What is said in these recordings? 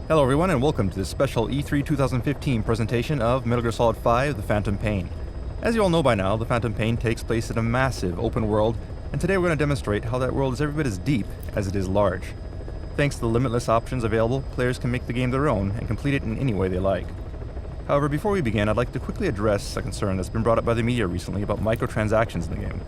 Hello everyone and welcome to this special E3 2015 presentation of Metal Gear Solid 5: The Phantom Pain. As you all know by now, The Phantom Pain takes place in a massive open world, and today we're going to demonstrate how that world is every bit as deep as it is large. Thanks to the limitless options available, players can make the game their own and complete it in any way they like. However, before we begin, I'd like to quickly address a concern that's been brought up by the media recently about microtransactions in the game.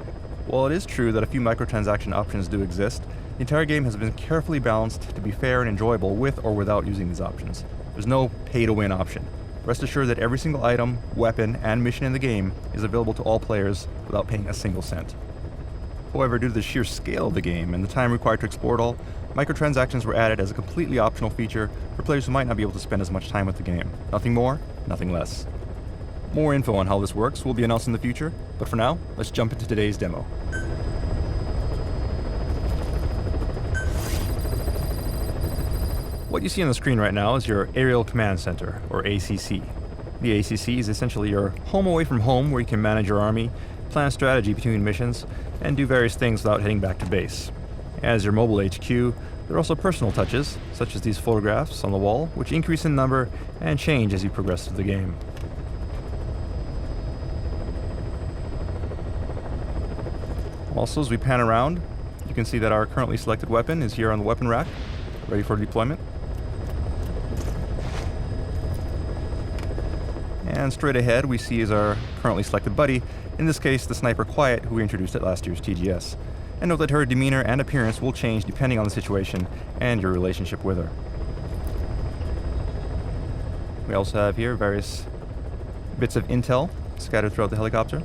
While it is true that a few microtransaction options do exist, the entire game has been carefully balanced to be fair and enjoyable with or without using these options. There's no pay-to-win option. Rest assured that every single item, weapon, and mission in the game is available to all players without paying a single cent. However, due to the sheer scale of the game and the time required to explore it all, microtransactions were added as a completely optional feature for players who might not be able to spend as much time with the game. Nothing more, nothing less. More info on how this works will be announced in the future, but for now, let's jump into today's demo. What you see on the screen right now is your Aerial Command Center, or ACC. The ACC is essentially your home away from home where you can manage your army, plan strategy between missions, and do various things without heading back to base. As your mobile HQ, there are also personal touches, such as these photographs on the wall, which increase in number and change as you progress through the game. Also, as we pan around, you can see that our currently selected weapon is here on the weapon rack, ready for deployment. And straight ahead we see is our currently selected buddy, in this case the Sniper Quiet, who we introduced at last year's TGS. And note that her demeanor and appearance will change depending on the situation and your relationship with her. We also have here various bits of intel scattered throughout the helicopter.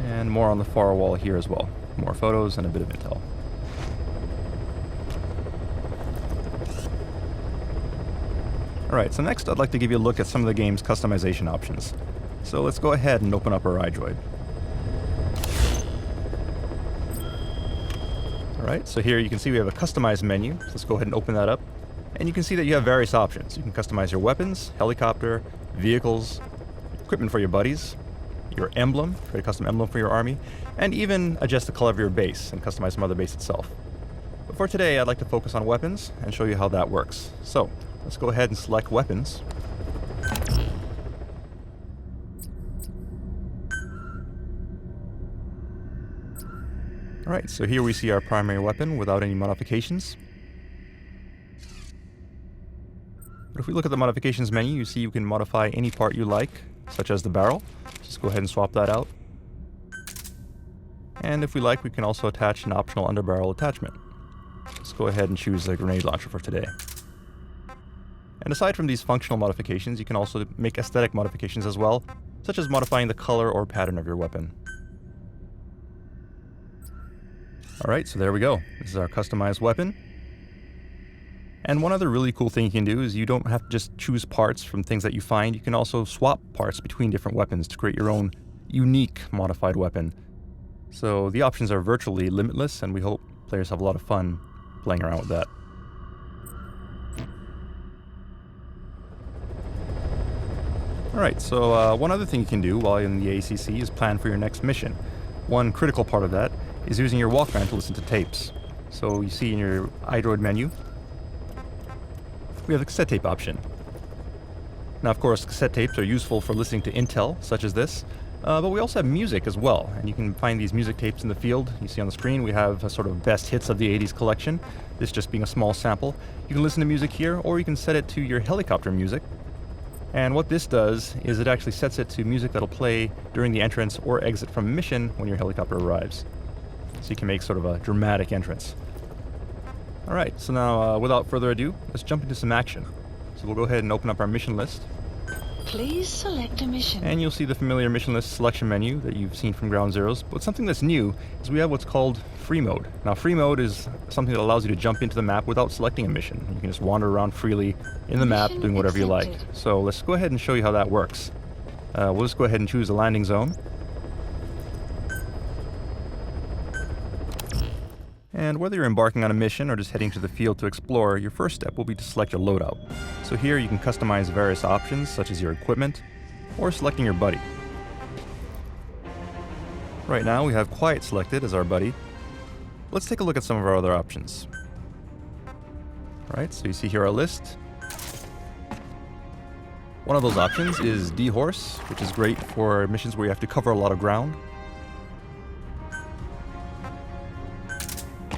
And more on the far wall here as well. More photos and a bit of intel. Alright, so next I'd like to give you a look at some of the game's customization options. So let's go ahead and open up our iDroid. Alright, so here you can see we have a customized menu. So let's go ahead and open that up. And you can see that you have various options. You can customize your weapons, helicopter, vehicles, equipment for your buddies, your emblem, create a custom emblem for your army, and even adjust the color of your base and customize some other base itself. But for today, I'd like to focus on weapons and show you how that works. So, let's go ahead and select weapons. Alright, so here we see our primary weapon without any modifications. But if we look at the modifications menu, you see you can modify any part you like, such as the barrel. Just go ahead and swap that out. And if we like, we can also attach an optional underbarrel attachment. Let's go ahead and choose the grenade launcher for today. And aside from these functional modifications, you can also make aesthetic modifications as well, such as modifying the color or pattern of your weapon. Alright, so there we go. This is our customized weapon. And one other really cool thing you can do is you don't have to just choose parts from things that you find. You can also swap parts between different weapons to create your own unique modified weapon. So the options are virtually limitless, and we hope players have a lot of fun playing around with that. Alright, so one other thing you can do while in the ACC is plan for your next mission. One critical part of that is using your Walkman to listen to tapes. So you see in your iDroid menu, we have the cassette tape option. Now, of course, cassette tapes are useful for listening to intel, such as this, but we also have music as well, and you can find these music tapes in the field. You see on the screen we have a sort of best hits of the 80s collection, this just being a small sample. You can listen to music here, or you can set it to your helicopter music. And what this does is it actually sets it to music that'll play during the entrance or exit from a mission when your helicopter arrives. So you can make sort of a dramatic entrance. Alright, so now without further ado, let's jump into some action. So we'll go ahead and open up our mission list. Please select a mission. And you'll see the familiar mission list selection menu that you've seen from Ground Zeroes. But something that's new is we have what's called free mode. Now free mode is something that allows you to jump into the map without selecting a mission. You can just wander around freely in the map doing whatever you like. So let's go ahead and show you how that works. We'll just go ahead and choose a landing zone. And whether you're embarking on a mission or just heading to the field to explore, your first step will be to select your loadout. So here you can customize various options such as your equipment or selecting your buddy. Right now we have Quiet selected as our buddy, let's take a look at some of our other options. Alright, so you see here our list. One of those options is D-Horse, which is great for missions where you have to cover a lot of ground.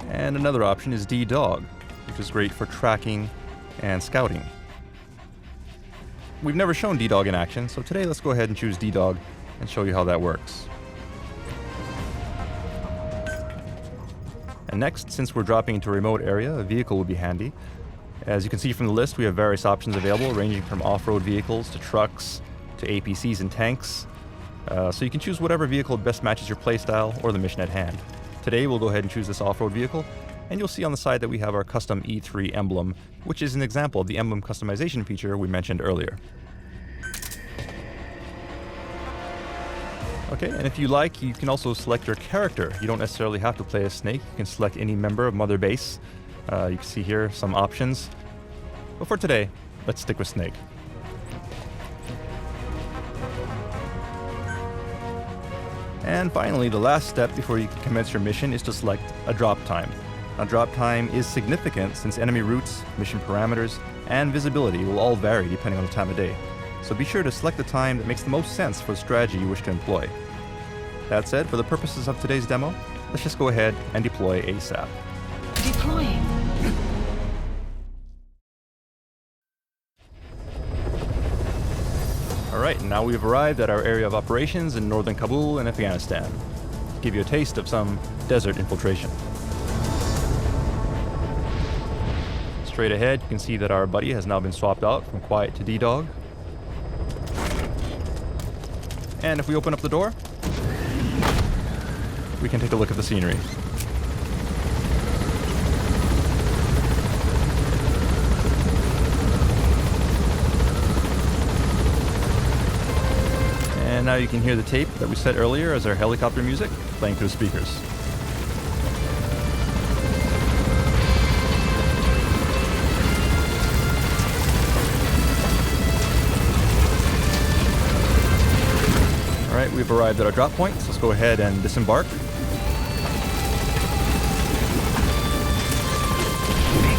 And another option is D-Dog, which is great for tracking and scouting. We've never shown D-Dog in action, so today let's go ahead and choose D-Dog and show you how that works. And next, since we're dropping into a remote area, a vehicle would be handy. As you can see from the list, we have various options available, ranging from off-road vehicles to trucks to APCs and tanks. So you can choose whatever vehicle best matches your playstyle or the mission at hand. Today we'll go ahead and choose this off-road vehicle, and you'll see on the side that we have our custom E3 emblem, which is an example of the emblem customization feature we mentioned earlier. Okay, and if you like, you can also select your character. You don't necessarily have to play as Snake. You can select any member of Mother Base. You can see here some options. But for today, let's stick with Snake. And finally, the last step before you can commence your mission is to select a drop time. Now, drop time is significant since enemy routes, mission parameters, and visibility will all vary depending on the time of day. So be sure to select the time that makes the most sense for the strategy you wish to employ. That said, for the purposes of today's demo, let's just go ahead and deploy ASAP. Deploying. Alright, now we've arrived at our area of operations in northern Kabul in Afghanistan. To give you a taste of some desert infiltration. Straight ahead, you can see that our buddy has now been swapped out from Quiet to D-Dog. And if we open up the door, we can take a look at the scenery. And now you can hear the tape that we set earlier as our helicopter music playing through the speakers. Alright, we've arrived at our drop point, so let's go ahead and disembark. Be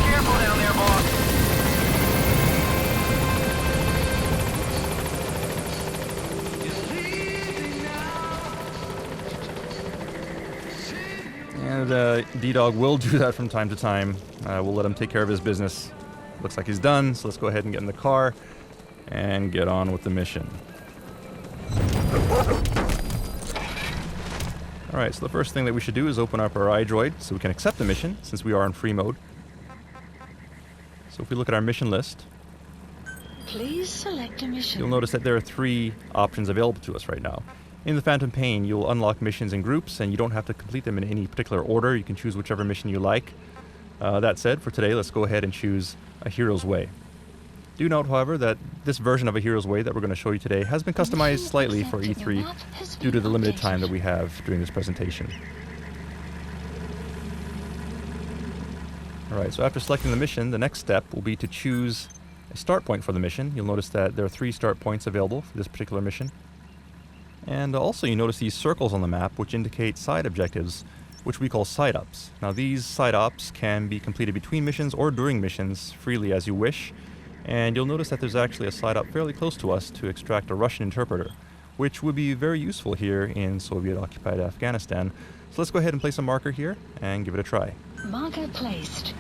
careful down there, boss. And D-Dog will do that from time to time. We'll let him take care of his business. Looks like he's done, so let's go ahead and get in the car and get on with the mission. Alright, so the first thing that we should do is open up our iDroid so we can accept the mission, since we are in free mode. So if we look at our mission list, Please select a mission. you'll notice that there are 3 options available to us right now. In the Phantom Pain, you'll unlock missions in groups, and you don't have to complete them in any particular order. You can choose whichever mission you like. That said, for today, let's go ahead and choose A Hero's Way. Do note, however, that this version of A Hero's Way that we're going to show you today has been customized slightly for E3 due to the limited time that we have during this presentation. Alright, so after selecting the mission, the next step will be to choose a start point for the mission. You'll notice that there are 3 start points available for this particular mission. And also you notice these circles on the map which indicate side objectives, which we call side ops. Now these side ops can be completed between missions or during missions freely as you wish. And you'll notice that there's actually a side op fairly close to us to extract a Russian interpreter, which would be very useful here in Soviet-occupied Afghanistan. So let's go ahead and place a marker here and give it a try. Marker placed.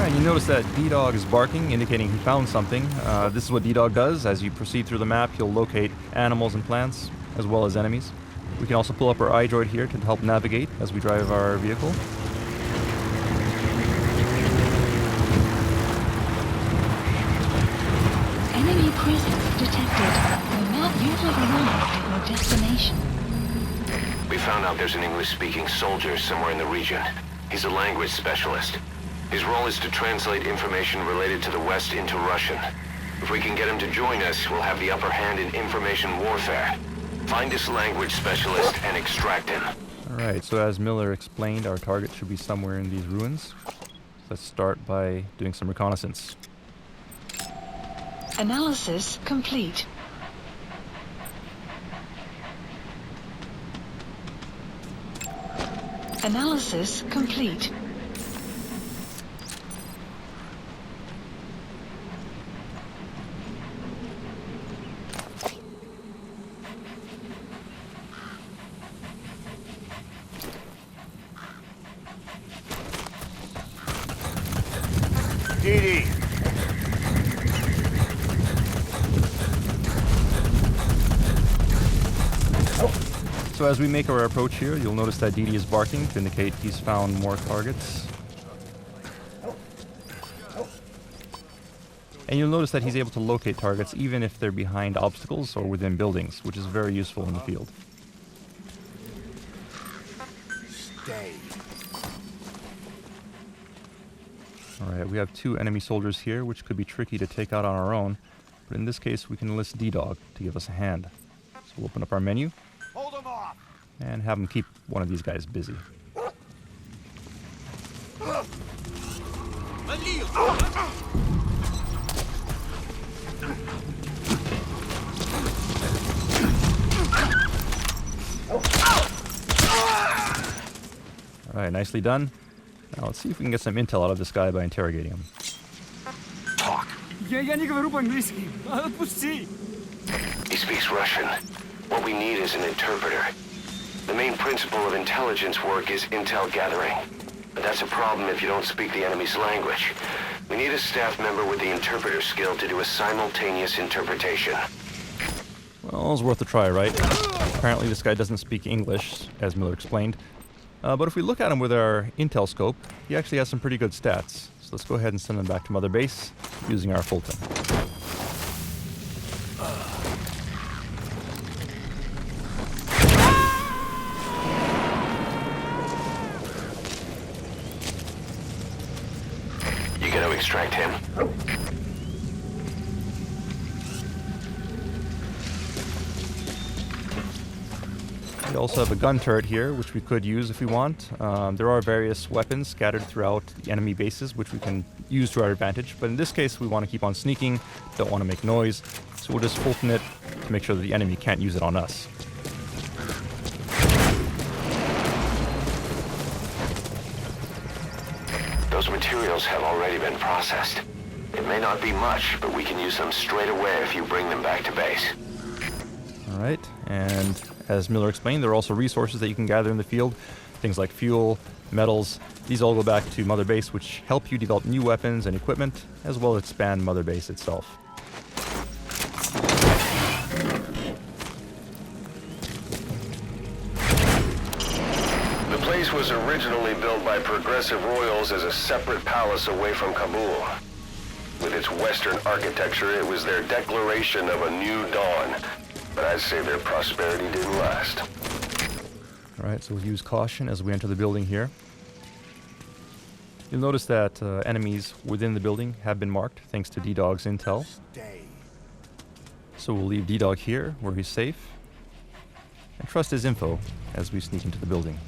You notice that D-Dog is barking, indicating he found something. This is what D-Dog does. As you proceed through the map, he'll locate animals and plants, as well as enemies. We can also pull up our iDroid here to help navigate as we drive our vehicle. Enemy presence detected. The map you have arrived at your destination. We found out there's an English-speaking soldier somewhere in the region. He's a language specialist. His role is to translate information related to the West into Russian. If we can get him to join us, we'll have the upper hand in information warfare. Find this language specialist and extract him. Alright, so as Miller explained, our target should be somewhere in these ruins. Let's start by doing some reconnaissance. Analysis complete. Analysis complete. DD. So as we make our approach here, you'll notice that DD is barking to indicate he's found more targets. And you'll notice that he's able to locate targets even if they're behind obstacles or within buildings, which is very useful in the field. Stay. Alright, we have 2 enemy soldiers here, which could be tricky to take out on our own, but in this case we can enlist D-Dog to give us a hand. So we'll open up our menu Hold them off. and have him keep one of these guys busy. Alright, nicely done. Now let's see if we can get some intel out of this guy by interrogating him. Talk. Я не говорю по-английски. Отпусти. He speaks Russian. What we need is an interpreter. The main principle of intelligence work is intel gathering. But that's a problem if you don't speak the enemy's language. We need a staff member with the interpreter skill to do a simultaneous interpretation. Well, it's worth a try, right? Apparently this guy doesn't speak English, as Miller explained. But if we look at him with our intel scope, he actually has some pretty good stats. So let's go ahead and send him back to Mother Base using our Fulton. You gonna extract him? We also have a gun turret here, which we could use if we want. There are various weapons scattered throughout the enemy bases, which we can use to our advantage. But in this case, we want to keep on sneaking, don't want to make noise. So we'll just Fulton it to make sure that the enemy can't use it on us. Those materials have already been processed. It may not be much, but we can use them straight away if you bring them back to base. Alright, and as Miller explained, there are also resources that you can gather in the field. Things like fuel, metals. These all go back to Mother Base, which help you develop new weapons and equipment, as well as expand Mother Base itself. The place was originally built by progressive royals as a separate palace away from Kabul. With its Western architecture, it was their declaration of a new dawn. But I'd say their prosperity didn't last. Alright, so we'll use caution as we enter the building here. You'll notice that enemies within the building have been marked thanks to D-Dog's intel. Stay. So we'll leave D-Dog here, where he's safe, and trust his info as we sneak into the building.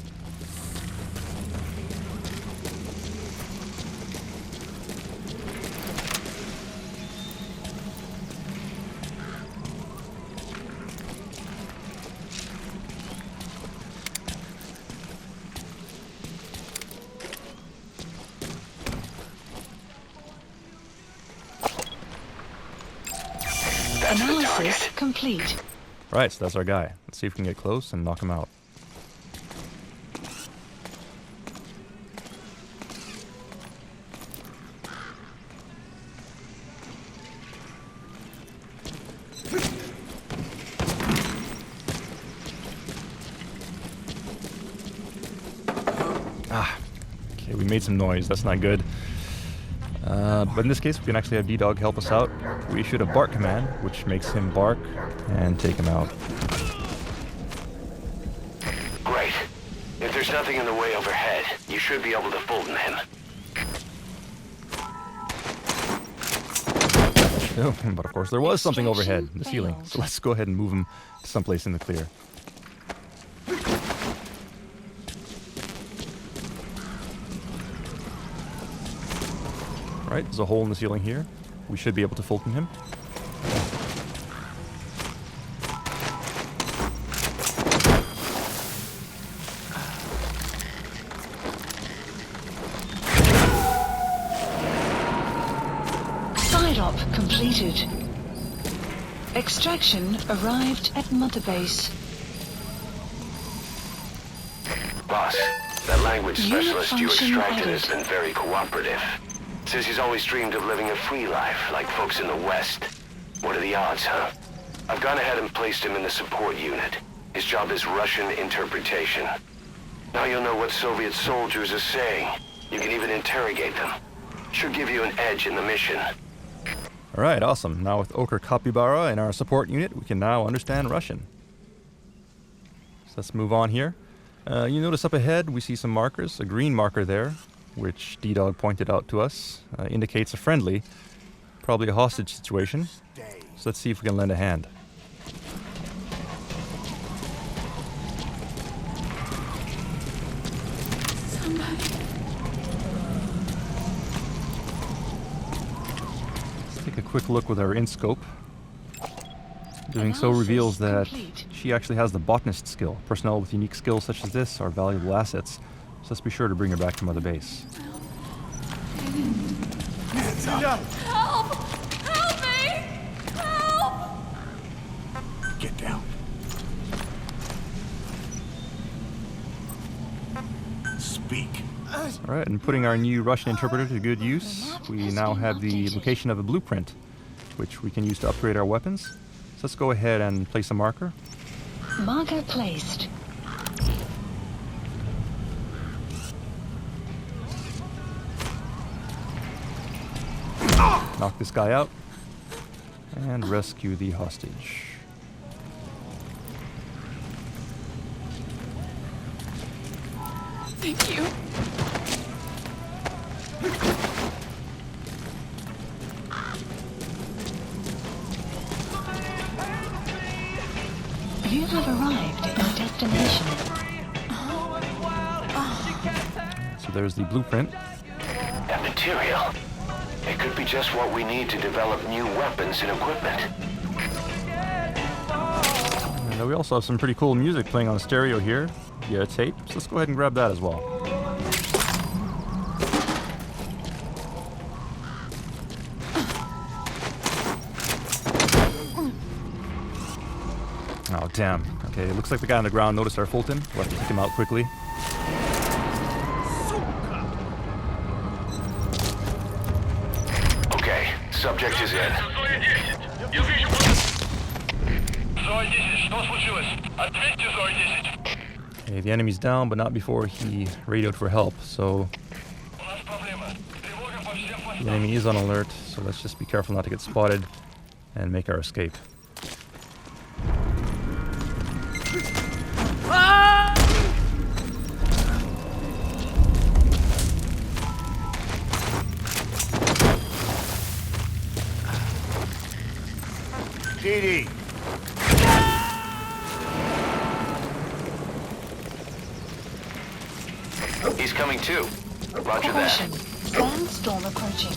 That's the Analysis target. complete. Right, so that's our guy. Let's see if we can get close and knock him out. Okay, we made some noise. That's not good. But in this case, we can actually have D-Dog help us out. We issued a bark command, which makes him bark and take him out. Great. If there's nothing in the way overhead, you should be able to Fulton him. Oh, but of course, there was something overhead, the ceiling. So let's go ahead and move him to someplace in the clear. Right, there's a hole in the ceiling here. We should be able to Fulton him. Side op completed. Extraction arrived at Mother Base. Boss, that language Unit specialist you function extracted added. has been very cooperative. Says he's always dreamed of living a free life, like folks in the West. What are the odds, huh? I've gone ahead and placed him in the support unit. His job is Russian interpretation. Now you'll know what Soviet soldiers are saying. You can even interrogate them. Should give you an edge in the mission. Alright, awesome. Now with Ochre Capybara in our support unit, we can now understand Russian. So let's move on here. You notice up ahead we see some markers. A green marker there, which D-Dog pointed out to us, indicates a friendly, probably a hostage situation. So let's see if we can lend a hand. Let's take a quick look with our in-scope. Doing so reveals that she actually has the botanist skill. Personnel with unique skills such as this are valuable assets. So let's be sure to bring her back to Mother Base. Help! Help me! Help! Get down. Speak. Alright, and putting our new Russian interpreter to good use, we now have the location of a blueprint, which we can use to upgrade our weapons. So let's go ahead and place a marker. Marker placed. Knock this guy out and rescue the hostage. Thank you. You have arrived at your destination. So there's the blueprint. That material. It could be just what we need to develop new weapons and equipment. And we also have some pretty cool music playing on stereo here via tape. So let's go ahead and grab that as well. Oh, damn. Okay, it looks like the guy on the ground noticed our Fulton. We'll have to kick him out quickly. Okay, subject is in. Okay, the enemy's down, but not before he radioed for help, so the enemy is on alert, so let's just be careful not to get spotted and make our escape. DD. He's coming too. Roger that. Caution. Sandstorm approaching.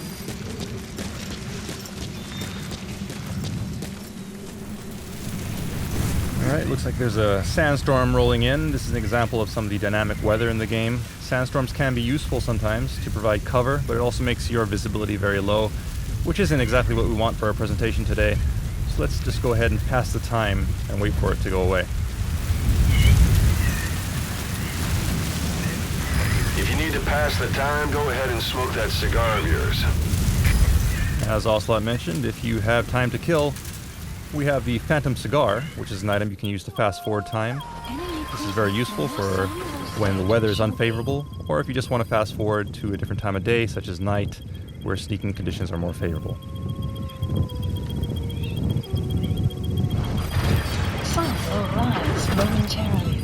Alright, looks like there's a sandstorm rolling in. This is an example of some of the dynamic weather in the game. Sandstorms can be useful sometimes to provide cover, but it also makes your visibility very low, which isn't exactly what we want for our presentation today. So let's just go ahead and pass the time and wait for it to go away. If you need to pass the time, go ahead and smoke that cigar of yours. As Ocelot mentioned, if you have time to kill, we have the Phantom Cigar, which is an item you can use to fast forward time. This is very useful for when the weather is unfavorable, or if you just want to fast forward to a different time of day, such as night, where sneaking conditions are more favorable. Sun will rise momentarily.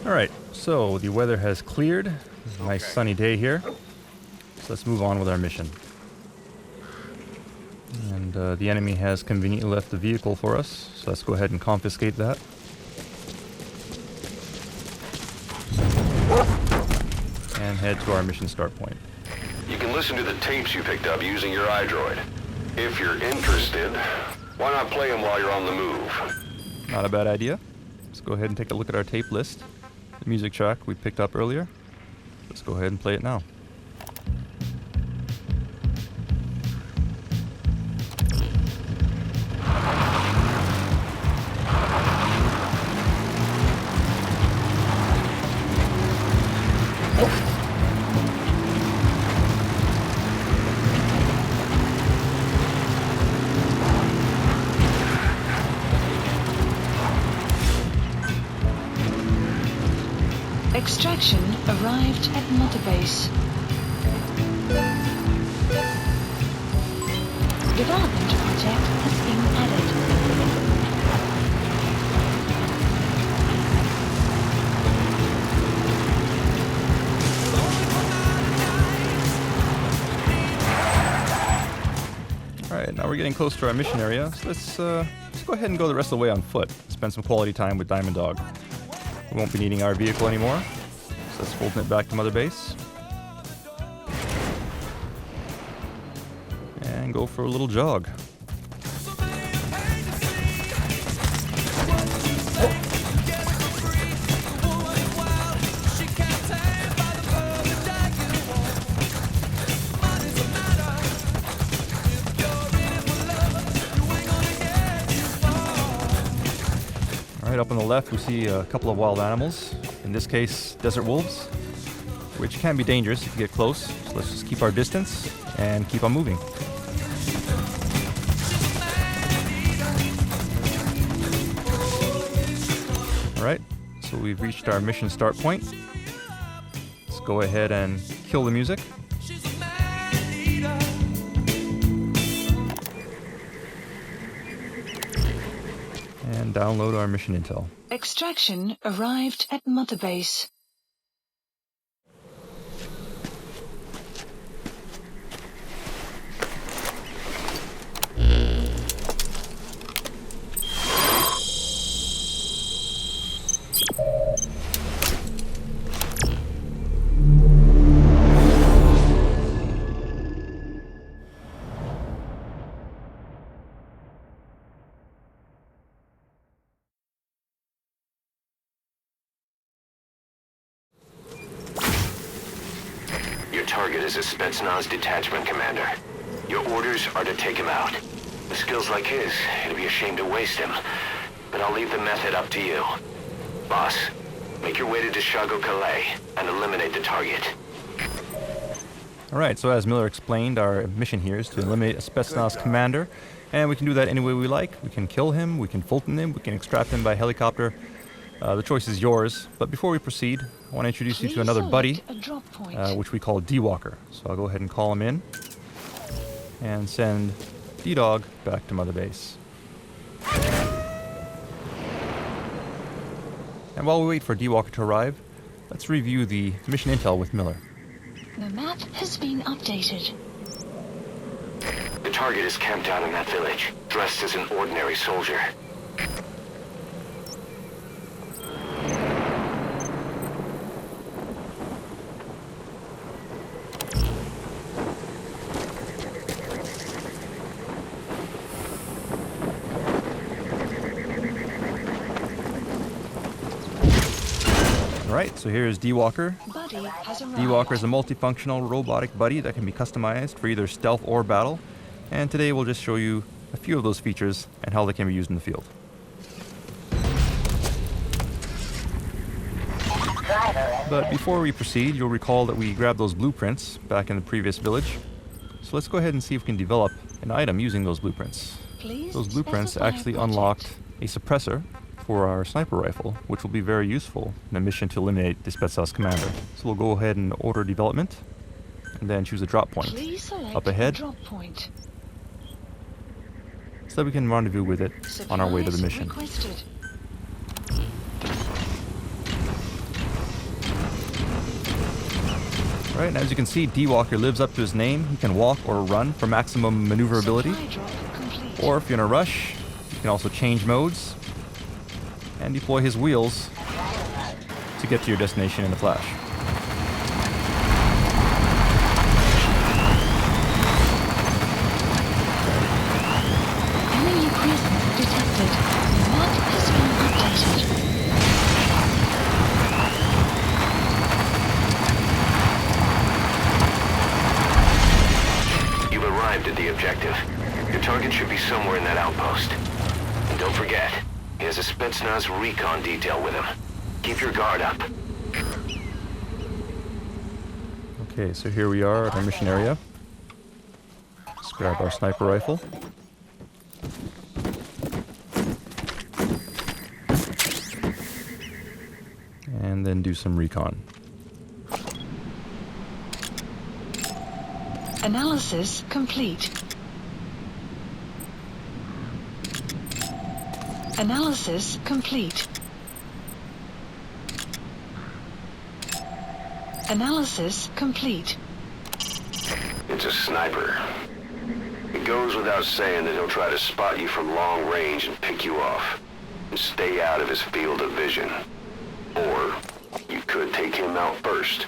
Alright, so the weather has cleared. It's a nice sunny day here. So let's move on with our mission. And the enemy has conveniently left the vehicle for us, so let's go ahead and confiscate that. And head to our mission start point. You can listen to the tapes you picked up using your iDroid. If you're interested, why not play them while you're on the move? Not a bad idea. Let's go ahead and take a look at our tape list. The music track we picked up earlier. Let's go ahead and play it now. Extraction arrived at Mother Base. Development project has been added. Alright, now we're getting close to our mission area, so let's go ahead and go the rest of the way on foot. Spend some quality time with Diamond Dog. We won't be needing our vehicle anymore, so let's fold it back to Mother Base. And go for a little jog. Alright, up on the left we see a couple of wild animals. In this case, desert wolves, which can be dangerous if you get close. So let's just keep our distance and keep on moving. Alright, so we've reached our mission start point. Let's go ahead and kill the music. And download our mission intel. Extraction arrived at Mother Base. Your target is a Spetsnaz detachment commander. Your orders are to take him out. With skills like his, it'd be a shame to waste him. But I'll leave the method up to you. Boss, make your way to Dishago Calais and eliminate the target. Alright, so as Miller explained, our mission here is to eliminate a Spetsnaz commander. And we can do that any way we like. We can kill him, we can Fulton him, we can extract him by helicopter. The choice is yours, but before we proceed, I want to introduce you to another buddy, which we call D-Walker. So I'll go ahead and call him in, and send D-Dog back to Mother Base. And while we wait for D-Walker to arrive, let's review the mission intel with Miller. The map has been updated. The target is camped out in that village, dressed as an ordinary soldier. Alright, so here's D-Walker. Buddy has arrived. D-Walker is a multifunctional robotic buddy that can be customized for either stealth or battle. And today we'll just show you a few of those features and how they can be used in the field. But before we proceed, you'll recall that we grabbed those blueprints back in the previous village. So let's go ahead and see if we can develop an item using those blueprints. Please Those blueprints specify actually project. unlocked a suppressor for our sniper rifle, which will be very useful in a mission to eliminate the Spetsnaz commander. So we'll go ahead and order development, and then choose a drop point Please select up ahead, drop point. so that we can rendezvous with it on our way to the Supplies mission. requested. Right, and as you can see, D-Walker lives up to his name. He can walk or run for maximum maneuverability. Supply drop complete. Or if you're in a rush, you can also change modes and deploy his wheels to get to your destination in a flash. Enemy presence detected. The map has been updated. You've arrived at the objective. Your target should be somewhere in that outpost. And don't forget, he has a Spetsnaz recon detail with him. Keep your guard up. Okay, so here we are at our mission area. Let's grab our sniper rifle. And then do some recon. Analysis complete. Analysis complete. Analysis complete. It's a sniper. It goes without saying that he'll try to spot you from long range and pick you off. And stay out of his field of vision. Or you could take him out first.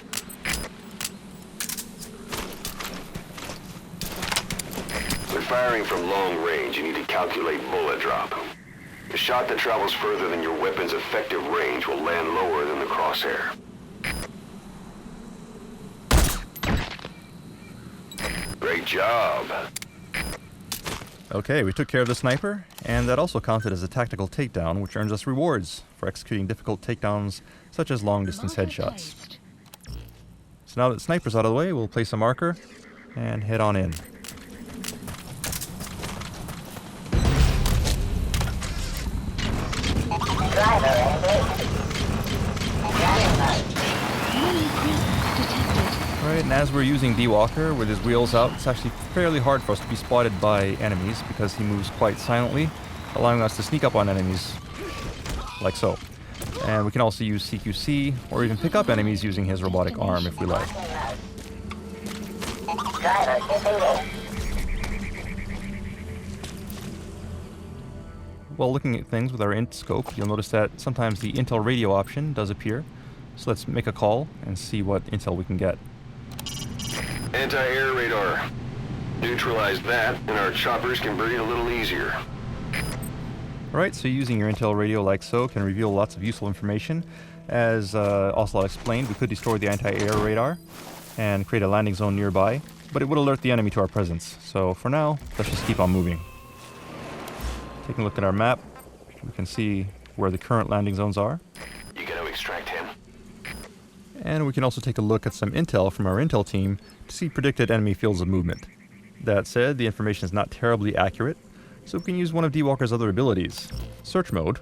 When firing from long range, you need to calculate bullet drop. A shot that travels further than your weapon's effective range will land lower than the crosshair. Great job. Okay, we took care of the sniper, and that also counted as a tactical takedown, which earns us rewards for executing difficult takedowns such as long-distance Marker headshots. placed. So now that sniper's out of the way, we'll place a marker and head on in. Enemy presence detected. Right, and as we're using D-Walker with his wheels out, it's actually fairly hard for us to be spotted by enemies because he moves quite silently, allowing us to sneak up on enemies like so. And we can also use CQC or even pick up enemies using his robotic arm if we like. While looking at things with our int scope, you'll notice that sometimes the intel radio option does appear. So let's make a call and see what intel we can get. Anti-air radar. Neutralize that, and our choppers can breathe a little easier. Alright, so using your intel radio like so can reveal lots of useful information. As Ocelot explained, we could destroy the anti-air radar and create a landing zone nearby, but it would alert the enemy to our presence. So for now, let's just keep on moving. Taking a look at our map, we can see where the current landing zones are. You gotta extract him. And we can also take a look at some intel from our intel team to see predicted enemy fields of movement. That said, the information is not terribly accurate, so we can use one of D-Walker's other abilities, search mode,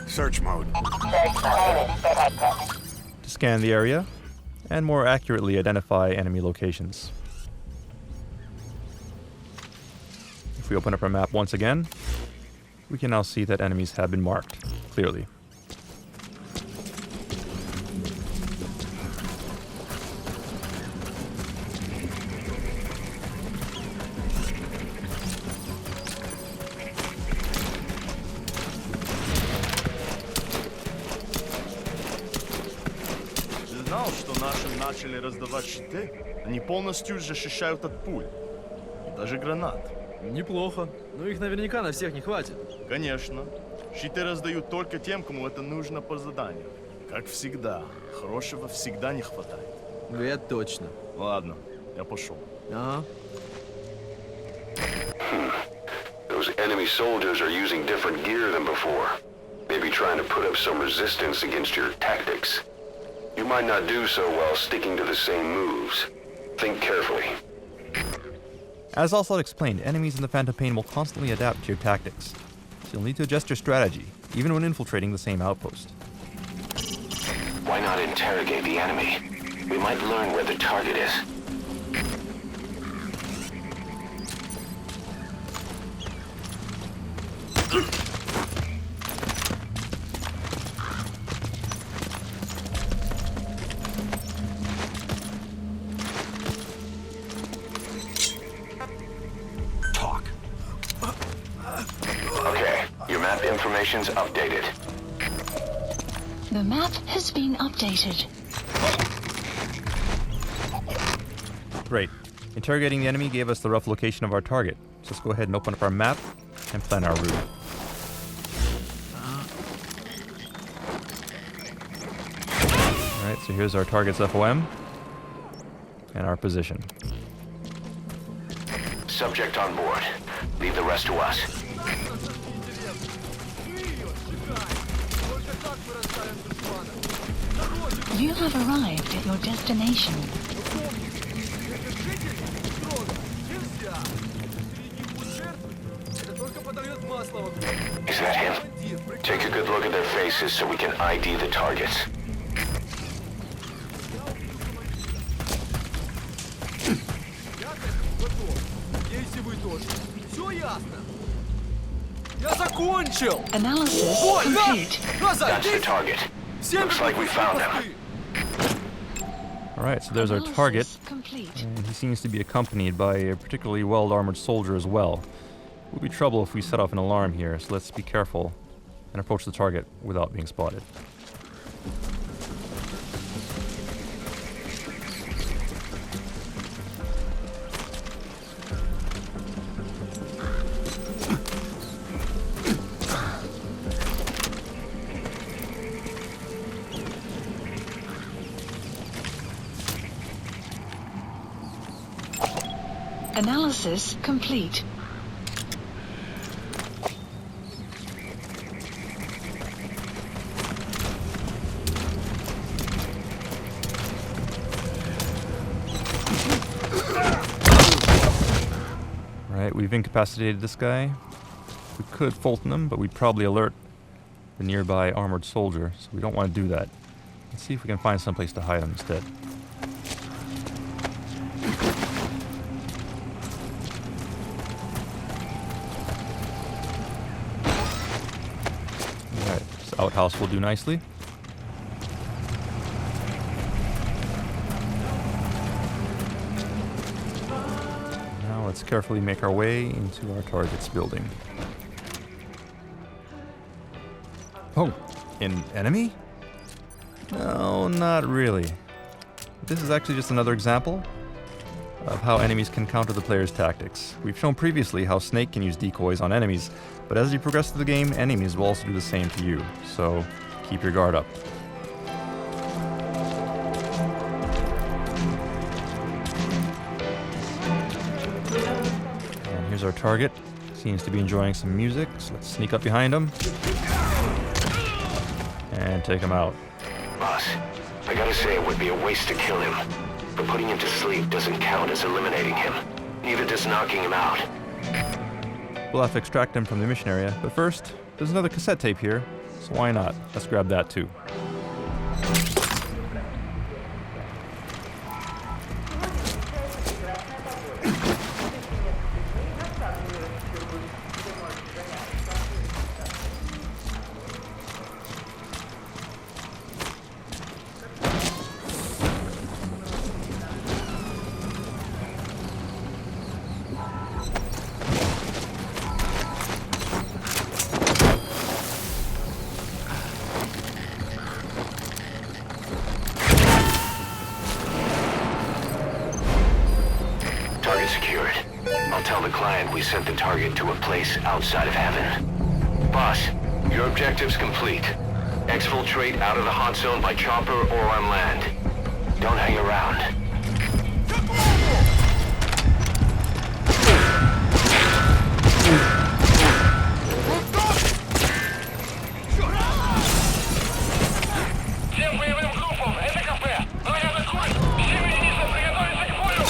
Search mode. to scan the area and more accurately identify enemy locations. If we open up our map once again, we can now see that enemies have been marked clearly. Знал, что нашим начали раздавать щиты, они полностью защищают от пуль. И даже гранат. Неплохо. Но их наверняка на всех не хватит. Конечно. Щиты раздают только тем, кому это нужно по заданию. Как всегда, хорошего всегда не хватает. Это точно. Ладно, я пошел. Ага. Those enemy soldiers are using different gear than before. Maybe trying to put up some resistance against your tactics. You might not do so while sticking to the same moves. Think carefully. As Ocelot explained, enemies in the Phantom Pain will constantly adapt to your tactics, so you'll need to adjust your strategy, even when infiltrating the same outpost. Why not interrogate the enemy? We might learn where the target is. Map information's updated. The map has been updated. Great. Interrogating the enemy gave us the rough location of our target. So let's go ahead and open up our map and plan our route. Alright, so here's our target's FOM and our position. Subject on board. Leave the rest to us. You have arrived at your destination. Is that him? Take a good look at their faces so we can ID the targets. Я закончил! Analysis Ой, да! complete. Назад! That's the target. Looks like we found him. Alright, so there's our target. Analysis complete. And he seems to be accompanied by a particularly well-armored soldier as well. It would be trouble if we set off an alarm here, so let's be careful and approach the target without being spotted. Analysis complete. Alright, we've incapacitated this guy. We could Fulton him, but we'd probably alert the nearby armored soldier, so we don't want to do that. Let's see if we can find someplace to hide him instead. Alright, this outhouse will do nicely. Now let's carefully make our way into our target's building. Oh, an enemy? No, not really. This is actually just another example of how enemies can counter the player's tactics. We've shown previously how Snake can use decoys on enemies, but as you progress through the game, enemies will also do the same to you, so keep your guard up. And here's our target. Seems to be enjoying some music, so let's sneak up behind him and take him out. Boss, I gotta say it would be a waste to kill him. But putting him to sleep doesn't count as eliminating him. Neither does knocking him out. We'll have to extract him from the mission area, but first, there's another cassette tape here, so why not? Let's grab that too. Target secured. I'll tell the client we sent the target to a place outside of heaven. Boss, your objective's complete. Exfiltrate out of the hot zone by chopper or on land. Don't hang around. Всем боевым группам, это кафе. Наряд отходит. Все единицы приготовиться к бою.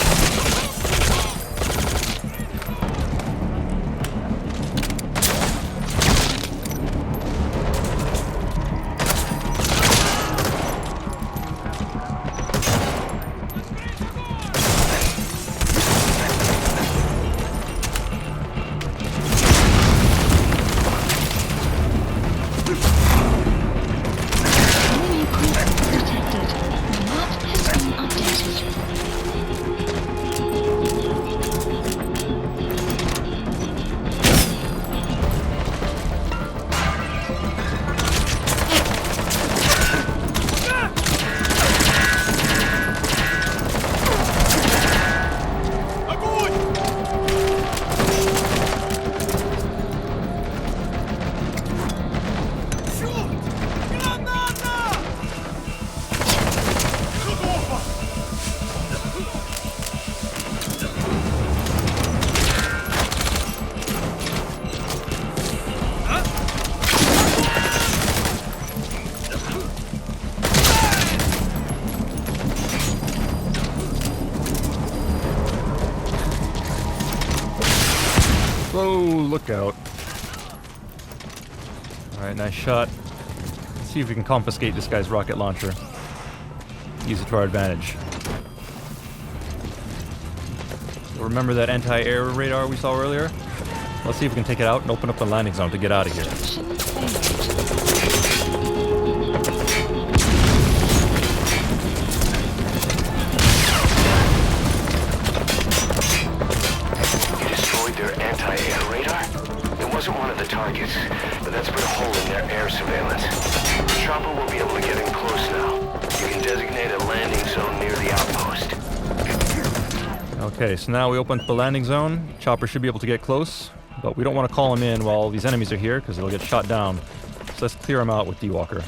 look out. Alright, nice shot. Let's see if we can confiscate this guy's rocket launcher. Use it to our advantage. Remember that anti-air radar we saw earlier? Let's see if we can take it out and open up the landing zone to get out of here. Mission failed. You destroyed their anti-air radar? It wasn't one of the targets, but that's put a hole in their air surveillance. The chopper will be able to get in close now. You can designate a landing zone near the outpost. Okay, so now we open up the landing zone. Chopper should be able to get close, but we don't want to call him in while these enemies are here because it'll get shot down. So let's clear him out with D-Walker.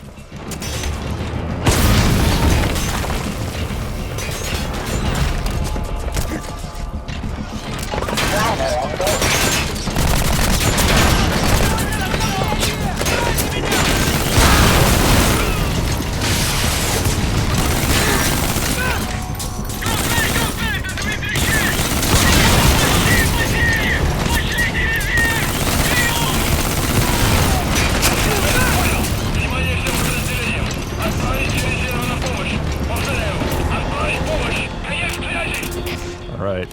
Alright.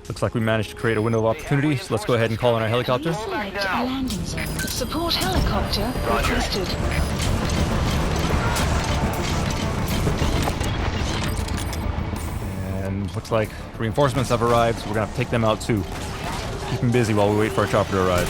Looks like we managed to create a window of opportunity, so let's go ahead and call in our helicopter. Select a landing zone. Support helicopter requested. And looks like reinforcements have arrived, so we're gonna have to take them out too. Keep them busy while we wait for our chopper to arrive.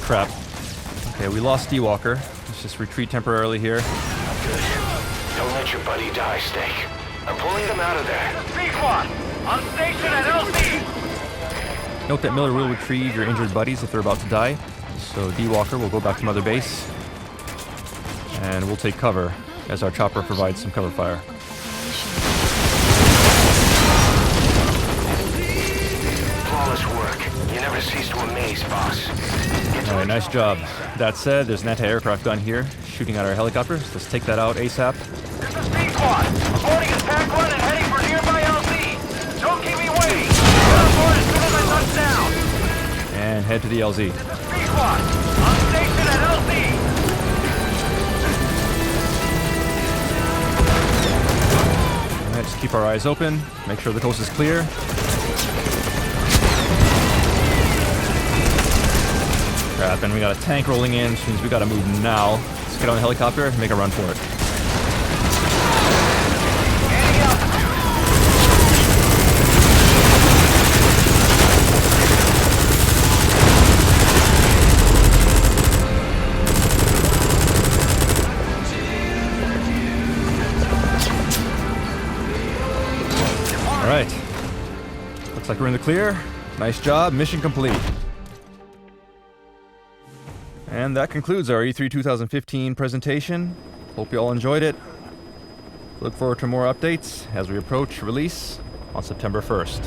Crap. Okay, we lost D-Walker. Let's just retreat temporarily here. Don't let your buddy die, Snake. I'm pulling them out of there. P-Quad, on station at LC. Note that Miller will retrieve your injured buddies if they're about to die. So D-Walker will go back to Mother Base. And we'll take cover as our chopper provides some cover fire. Flawless work. You never cease to amaze, boss. Alright, nice job. That said, there's an anti-aircraft gun here shooting at our helicopters. Let's take that out ASAP. This is P-Quad, boarding his pack one and heading for nearby LZ. Don't keep me waiting. Get on board as soon as I touch down. And head to the LZ. This is P-Quad, on station at LZ. Alright, just keep our eyes open. Make sure the coast is clear. Crap, and we got a tank rolling in, which means we gotta move now. Let's get on the helicopter and make a run for it. Alright. Looks like we're in the clear. Nice job, mission complete. And that concludes our E3 2015 presentation. Hope you all enjoyed it. Look forward to more updates as we approach release on September 1st.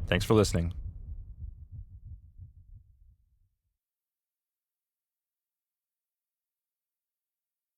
Thanks for listening.